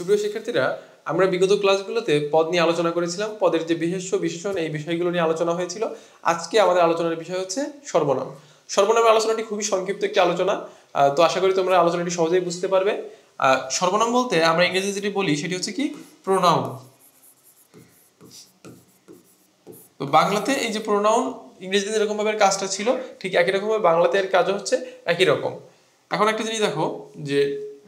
সুপ্রিয় শিক্ষার্থীরা, আমরা বিগত ক্লাসগুলোতে পদ নিয়ে আলোচনা করেছিলাম। পদের যে বিশেষ্য বিশেষণ এই বিষয়গুলো নিয়ে আলোচনা হয়েছিল। আজকে আমাদের আলোচনার বিষয় হচ্ছে সর্বনাম। সর্বনামের আলোচনাটি খুবই সংক্ষিপ্ত একটি আলোচনা, তো আশা করি তোমরা আলোচনাটি সহজেই বুঝতে পারবে। সর্বনাম বলতে আমরা ইংরেজি যেটি বলি সেটি হচ্ছে কি প্রোনাউন। তো বাংলাতে এই যে প্রোনাউন, ইংরেজিতে যেরকম ভাবে কাজটা ছিল ঠিক একই রকম ভাবে বাংলাতে এর কাজও হচ্ছে একই রকম। এখন একটা জিনিস দেখো যে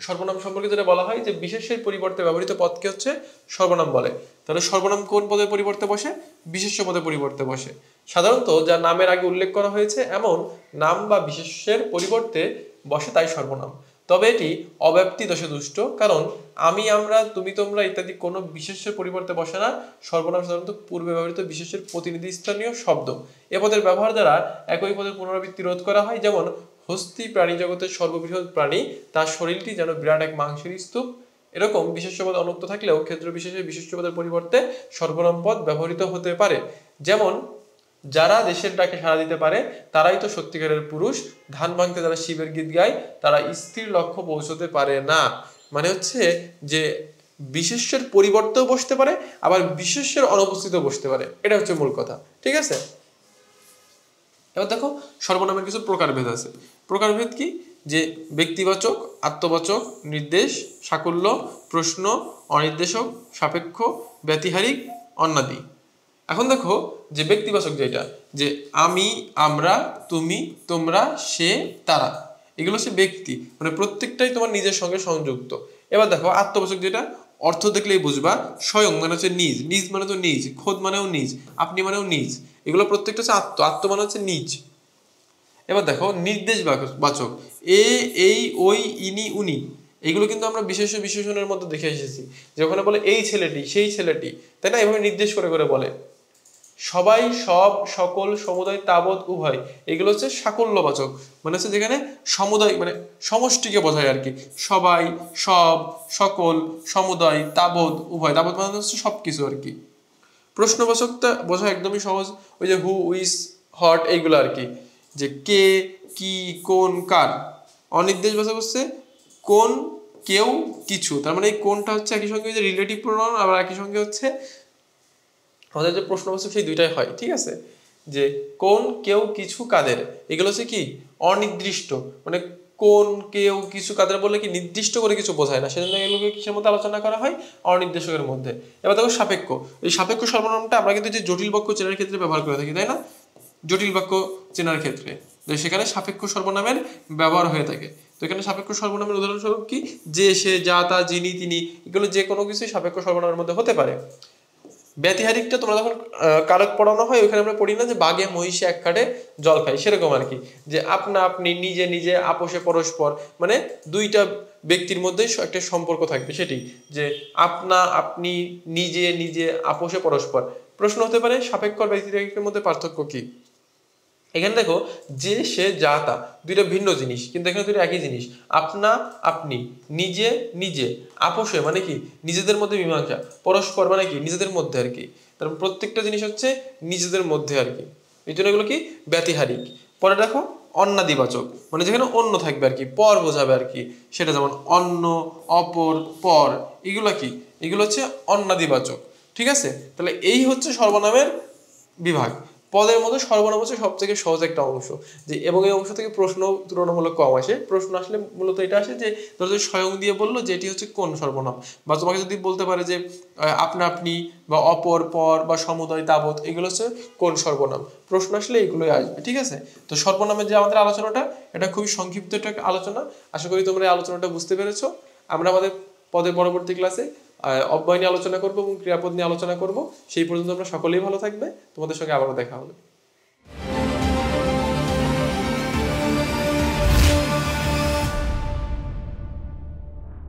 সর্বনাম সম্পর্কে যেটা বলা হয় যে বিশেষ্যের পরিবর্তে ব্যবহৃত পদকে হচ্ছে সর্বনাম বলে। তাহলে সর্বনাম কোন পদের পরিবর্তে বসে? বিশেষ্য পদের পরিবর্তে বসে। সাধারণত যা নামের আগে উল্লেখ করা হয়েছে এমন নাম বা বিশেষ্যের পরিবর্তে বসে, তাই সর্বনাম। তবে এটি অব্যাপ্তি দোষে দুষ্ট, কারণ আমি, আমরা, তুমি, তোমরা ইত্যাদি কোনো বিশেষ্যের পরিবর্তে বসে না। সর্বনাম সাধারণত পূর্বে ব্যবহৃত বিশেষ্যের প্রতিনিধি স্থানীয় শব্দ। এ পদের ব্যবহার দ্বারা একই পদের পুনরাবৃত্তি রোধ করা হয়। যেমন হস্তি প্রাণী জগতের সর্ববৃহৎ প্রাণী, তার শরীরটি যেন বিরাট এক মাংসের স্তূপ। এরকম বিশেষ্য পদ অনুক্ত থাকলেও ক্ষেত্র বিশেষে বিশেষ্য পদের পরিবর্তে সর্বনাম পদ ব্যবহৃত হতে পারে। যেমন যারা দেশের ডাকে সাড়া দিতে পারে তারাই তো সত্যিকারের পুরুষ, ধান ভাঙতে যারা শিবের গীত গায় তারা স্থির লক্ষ্য পৌঁছতে পারে না। মানে হচ্ছে যে বিশেষ্যের পরিবর্তেও বসতে পারে, আবার বিশেষ্যের অনুপস্থিতিও বসতে পারে। এটা হচ্ছে মূল কথা, ঠিক আছে? এবার দেখো সর্বনামের কিছু প্রকারভেদ আছে। প্রকারভেদ কি? যে ব্যক্তিবাচক, আত্মবাচক, নির্দেশ, সাকল্য, প্রশ্ন, অনির্দেশক, সাপেক্ষ, ব্যতিহারিক, অন্যাদি। এখন দেখো যে ব্যক্তিবাচক যেটা, যে আমি, আমরা, তুমি, তোমরা, সে, তারা, এগুলো হচ্ছে ব্যক্তি, মানে প্রত্যেকটাই তোমার নিজের সঙ্গে সংযুক্ত। এবার দেখো আত্মবাচক যেটা, অর্থ দেখলেই বুঝবা, স্বয়ং মানে হচ্ছে নিজ, নিজ মানে তো নিজ, খোদ মানেও নিজ, আপনি মানেও নিজ, এগুলো প্রত্যেকটা হচ্ছে আত্ম, আত্ম মানে হচ্ছে নিজ। এবার দেখো নির্দেশ বাচক, এ, এই, ওই, ইনি, উনি, এগুলো কিন্তু আমরা বিশেষ্য বিশেষণের মধ্যে দেখে এসেছি, যে ওখানে বলে এই ছেলেটি, সেই ছেলেটি, তাই না? এভাবে নির্দেশ করে করে বলে। সবাই, সব, সকল, সমুদয়, তাবৎ, উভয়, এগুলো হচ্ছে সাকল্যবাচক, মানে হচ্ছে যেখানে সমুদয় মানে সমষ্টিকে বোঝায় আর কি। সবাই, সব, সকল, সমুদয়, তাবৎ, উভয়, তাবৎ মানে হচ্ছে সবকিছু আর কি। প্রশ্নবাচকটা বোঝা একদমই সহজ, ওই যে হু, উইস, হট, এইগুলো আর কি, যে কে, কি, কোন, কার। অনির্দেশবাচক হচ্ছে কোন, কেউ, কিছু, তার মানে এই কোনটা হচ্ছে একই সঙ্গে যে রিলেটিভ প্রোনাউন, আবার একই সঙ্গে হচ্ছে আমাদের যে প্রশ্নবাচক সেই দুইটাই হয়, ঠিক আছে? যে কোন, কেউ, কিছু, কাদের, এগুলো হচ্ছে কি অনির্দিষ্ট, মানে কোন, কেউ, কিছু, কাদের বলে কি নির্দিষ্ট করে কিছু বোঝায় না, সেজন্য এগুলোকে কিসের মধ্যে আলোচনা করা হয়? অনির্দেশকের মধ্যে। এবার দেখো সাপেক্ষ, এই সাপেক্ষ সর্বনামটা আমরা কিন্তু যে জটিল বাক্য চেনার ক্ষেত্রে ব্যবহার করে থাকি, তাই না? জটিল বাক্য চেনার ক্ষেত্রে সেখানে সাপেক্ষ সর্বনামের ব্যবহার হয়ে থাকে। তো এখানে সাপেক্ষ সর্বনামের উদাহরণস্বরূপ কি? যে, সে, যা, তা, যিনি, তিনি, এগুলো যে কোনো কিছুই সাপেক্ষ সর্বনামের মধ্যে হতে পারে। ব্যতিহারিকটা তোমরা যখন কারক পড়ানো হয় ওইখানে আমরা পড়ি না যে বাঘে মহিষে এক কাটে জল খায়, সেরকম আর কি, যে আপনা আপনি, নিজে নিজে, আপোষে পরস্পর, মানে দুইটা ব্যক্তির মধ্যে একটা সম্পর্ক থাকবে, সেটি যে আপনা আপনি, নিজে নিজে, আপোষে পরস্পর। প্রশ্ন হতে পারে সাপেক্ষ আর ব্যতিহারিকের মধ্যে পার্থক্য কি? এখানে দেখো যে, সে, যা, তা দুইটা ভিন্ন জিনিস, কিন্তু এখানে দুইটা একই জিনিস। আপনা আপনি, নিজে নিজে, আপোষে মানে কি নিজেদের মধ্যে মীমাংসা, পরস্পর মানে কি নিজেদের মধ্যে আর কি। তার প্রত্যেকটা জিনিস হচ্ছে নিজেদের মধ্যে আর কি, এই জন্য এগুলো কি ব্যতিহারিক। পরে দেখো অন্যাদিবাচক, মানে যেখানে অন্য থাকবে আর কি, পর বোঝাবে আর কি, সেটা যেমন অন্য, অপর, পর, এগুলো কি, এগুলো হচ্ছে অন্যাদিবাচক, ঠিক আছে? তাহলে এই হচ্ছে সর্বনামের বিভাগ। পদের মধ্যে সর্বনাম হচ্ছে সব থেকে সহজ একটা অংশ, যে এবং এই অংশ থেকে প্রশ্ন তুলনামূলক কম আসে। প্রশ্ন আসলে মূলত এটা আসে যে ধরো যে স্বয়ং দিয়ে বললো যে এটি হচ্ছে কোন সর্বনাম, বা তোমাকে যদি বলতে পারে যে আপনা আপনি বা অপর, পর বা সমুদয়, তাবৎ, এগুলো হচ্ছে কোন সর্বনাম। প্রশ্ন আসলে এগুলোই আসবে, ঠিক আছে? তো সর্বনামের যে আমাদের আলোচনাটা, এটা খুবই সংক্ষিপ্ত একটা আলোচনা। আশা করি তোমরা এই আলোচনাটা বুঝতে পেরেছো। আমরা আমাদের পদের পরবর্তী ক্লাসে অব্যয় নিয়ে আলোচনা করবো এবং ক্রিয়াপদ নিয়ে আলোচনা করবো। সেই পর্যন্ত আমরা সকলেই ভালো থাকবে। তোমাদের সঙ্গে আবারও দেখা হবে।